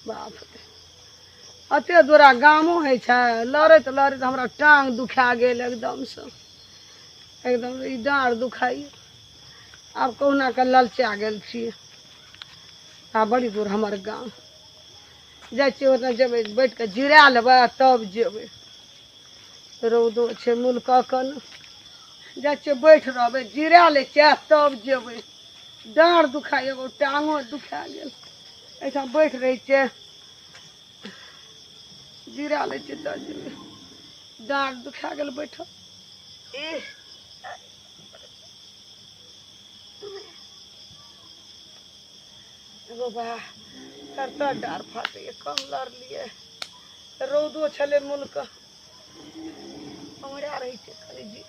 बाप रे अते दूरा गामो है छै लड़ैत लड़ैत हमरा टांग दुखा गेल एकदम से एकदम ई डाँड़ दुखाई आब कहुना के ललचा गेल छियै आ बड़ी दूर हमर गाम जाइ छियै ओतऽ जेबै बैठ कऽ जिरा लेबै तब जेबै रौदो छै मुल्का कन जाइ छियै बैठ रहबै जिरा लै छियै तब जेबै डाँड़ दुखाइ एगो टांगो दुखा गेल एहिठाम बैठ रहै छियै जिरा लै छियै तब जेबै डाँड़ दुखा गेल बैठल बाबा करता डार फाटे कम लड़लिए रौदो छले मुल्क हमरा रही छै खाली जी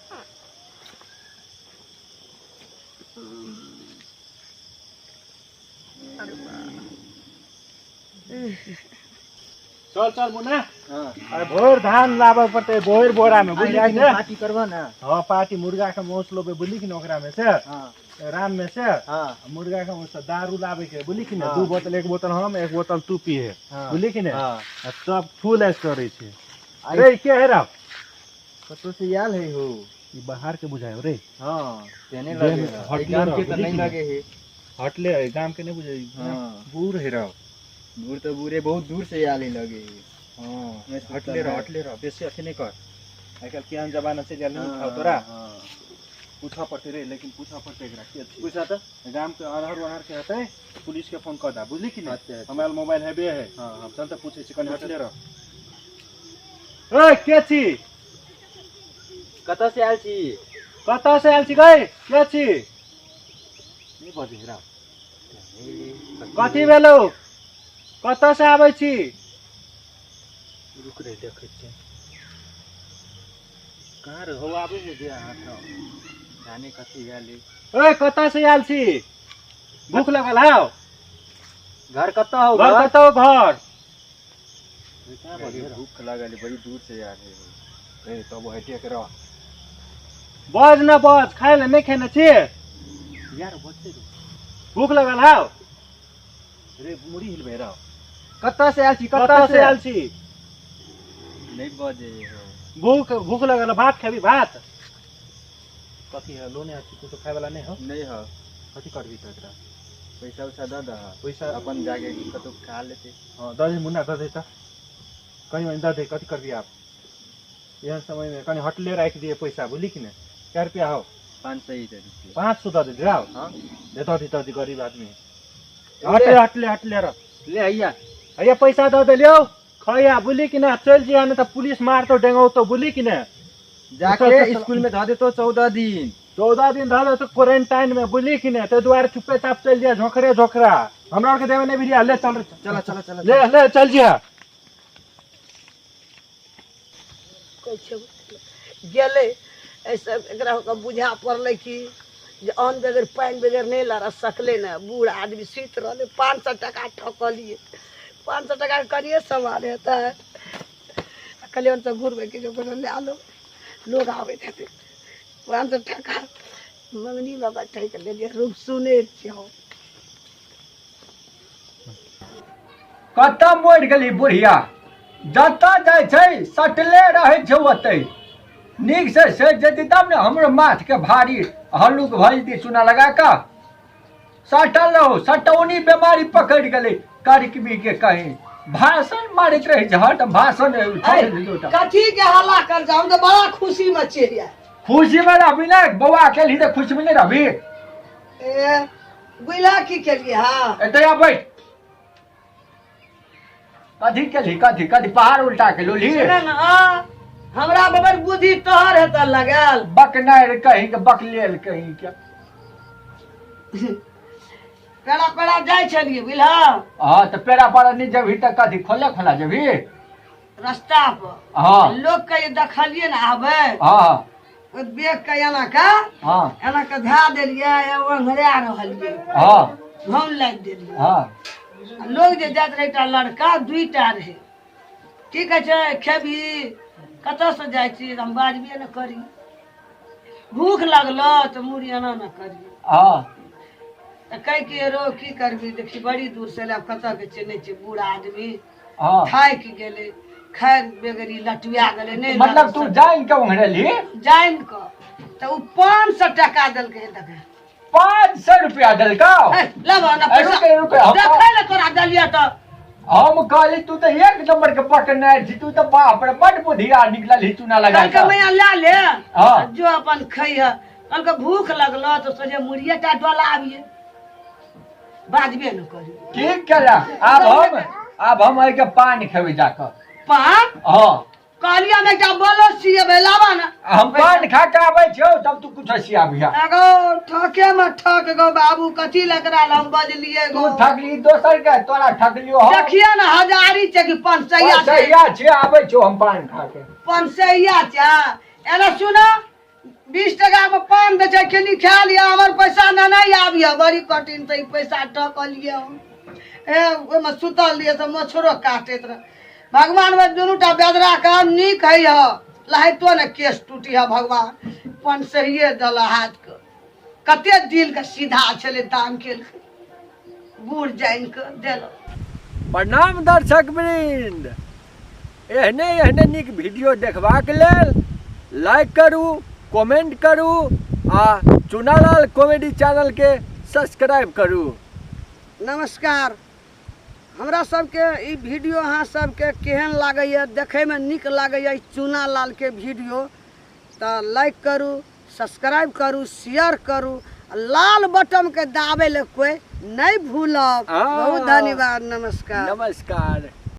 अरे चल चल मुन्ना अरे भोर धान लाबे पड़ते भोर बोरा में बुझली कि ना पार्टी करबो ना हां पार्टी मुर्गा के मांस लोबे बुझली कि ना ओकरा में से हां राम में से हां मुर्गा के मांस दारू लाबे के बुझली कि ना दू बोतल एक बोतल हम एक बोतल तू पीए बुझली कि ना सब फुल ऐस करे छे अरे के है रा कतो से याल है हो ई बाहर के बुझायो रे हां तेने लगे गांव के त नहीं लगे है हटले गांव के नहीं बुझाई हां दूर है रा दूर तो बुरे बहुत दूर से याल ही लगे हां हटले रह बेसी अथी नहीं कर आजकल केहन जमाना से जल्दी नहीं खाओ तोरा पूछा पड़ते रे लेकिन पूछा पड़ते एकरा के पूछा त गांव के अनहर वनहर के हते पुलिस के फोन कर दा बुझली कि ना हमार मोबाइल हेबे है हां चल त पूछे छी कने हटले रह ओए के छी कतो से आल छी गए के छी नहीं बजे रा कथी भेलो कतो से आबै छी रुक रे देखै छी कहां रे हो आबै है जे हां जाने कथी आली ओए कतो से आल छी भूख लगल हाउ घर कतो हो घर कतो घर क्या बजे भूख लागल बड़ी दूर से यार है ए तब हटे के रह बज न बज खाए ले नहीं खाना छी यार बच्चे भूख लगल हाउ रे मुड़ी हिलबे रह कतो से आल छी नहीं बजे हो भूख लगल भात खाबी भात कथी है लोने अछि तू तो खाए वाला नहीं हो नहीं हो कथी करबी त एकरा पैसा उसा द द पैसा अपन जाके कतो खा लेते हां the they Munna the they त कहीं में द दे कथी करबी आप यह समय में कहीं हटले रख दिए पैसा बोली कि ना क्या रुपया हो 500 ही दे दीजिए 500 द दे जाओ हां देता दी गरीब आदमी हटले रह ले आइया अरे पैसा द दे लियो खया बोली कि ना चल जिया ना तो पुलिस मार तो डेंगो तो बोली कि ना जाके स्कूल में ध दे तो 14 दिन रह तो क्वारंटाइन में बोली कि ना तो द्वारा चुपे चाप चल जिया झोकरा हमरा के देवे नहीं भिरिया ले चल ले चल जिया गेले ऐसे एकरा के बुझा पड़ले कि जे अन्न बगैर पानी बगैर नहीं लड़ सकले ना बूढ़ आदमी सीत रहले 500 टका ठकलिए 500 टका करिए संभाले है कल्याण से घूरबे के जो ले आलो लोग आवे थे 500 टका मंगनी में बैठे के ले रूम सुने छियो कतऽ मोड़ गेली बुढ़िया जतऽ जाइ छै सटले रहै छै ओतै नीक से जेती तब ने हमरो माथ के भारी हल्लुक भल दी चूना लगा का सटल रहो सटौनी बीमारी पकड़ गेलै करकबी के कहीं भाषण मारैत रहे छै हट भाषण कथी के हल्ला कर जाऊं तो बड़ा खुशी में चलिया खुशी में रहबी ना बौआ केली तो खुशी में नहीं रहबी ए बुला की केलिए हां एतै बैठ कथी केली कथी पहाड़ उल्टा के लोली हमरा बबर बुद्धि तोहर है त लगल बकनार कहीं के बकलेल कहीं के पेड़ा पेड़ा जाय छलिए बुझला हां तो पेड़ा पर नहीं जबी त कथी खोला जबी रास्ता पर हां लोग के देखलिए ना आबे हां देख के एना के धा देलिए ओंघरा रहलिए हां हम लाग देलिए हां लोग जे जात रहे एकटा लड़का दुईटा रहे ठीक है खेबी कतऽ से जाइ छी हम बाजबे न करी भूख लगल तो मुड़ी एना न करी हां कह के रो की करबी देखी बड़ी दूर से अब कत के चेने छे बूढ़ आदमी हाँ थाक गेले खैर बेगरी लटुआ गेले नहीं मतलब तू जाइन के उंघरेली जाइन क तो उ 500 टका दल के देखे 500 रुपया दिलका लबा ना पैसा रुके हम देखे ले तोरा दलिया तो हम कहली तू तो एक नंबर के पकड़ने छी तू तो बाप रे बड़ बुधिया निकलल ही चूना लगा कल के मैया ला ले हाँ। जो अपन खइह कल के भूख लगलो तो सोचे मुड़िए टा डोला आबिए बाजबे न करी ठीक केला अब हम आई के पान खेबे जाकर पान हाँ कालिया में क्या बोलो सिए बेलावा ना हम पान खा के आबै छौ तब तू कुछ सिया बिया एगो ठके में ठक गो बाबू कथी लकड़ा हम बजलिए तू गो ठगली दोसर के तोरा ठगलियो हम देखिए ना हजारी छे कि 500 छे सहिया छे आबै छौ हम पान खा के 500 छे एना सुनो 20 टका में पान दे छे केनी खा लिया हमर पैसा ना नहीं आबिया बड़ी कठिन से पैसा ठकलिए हम ए ओमे सुतल लिए तो मछरो काटैत रह भगवान में दुनूटा बेदरा काम निक है लहतो ने केस टूटी है भगवान 500 दल हाथ के कते दिल के सीधा छले दाम के बूढ़ जाइन के देलो प्रणाम दर्शक वृंद एहने नीक वीडियो देखबाक लेल लाइक करू कमेंट करू आ चुनालाल कॉमेडी चैनल के सब्सक्राइब करू। नमस्कार हमरा सबके ई वीडियो अहाँ सबके केहन लागैए देखे में निक लागैए चूना लाल के वीडियो तो लाइक करू सब्सक्राइब करू शेयर करू लाल बटन के दाबे ले कोई नहीं भूलब। बहुत धन्यवाद। नमस्कार। नमस्कार।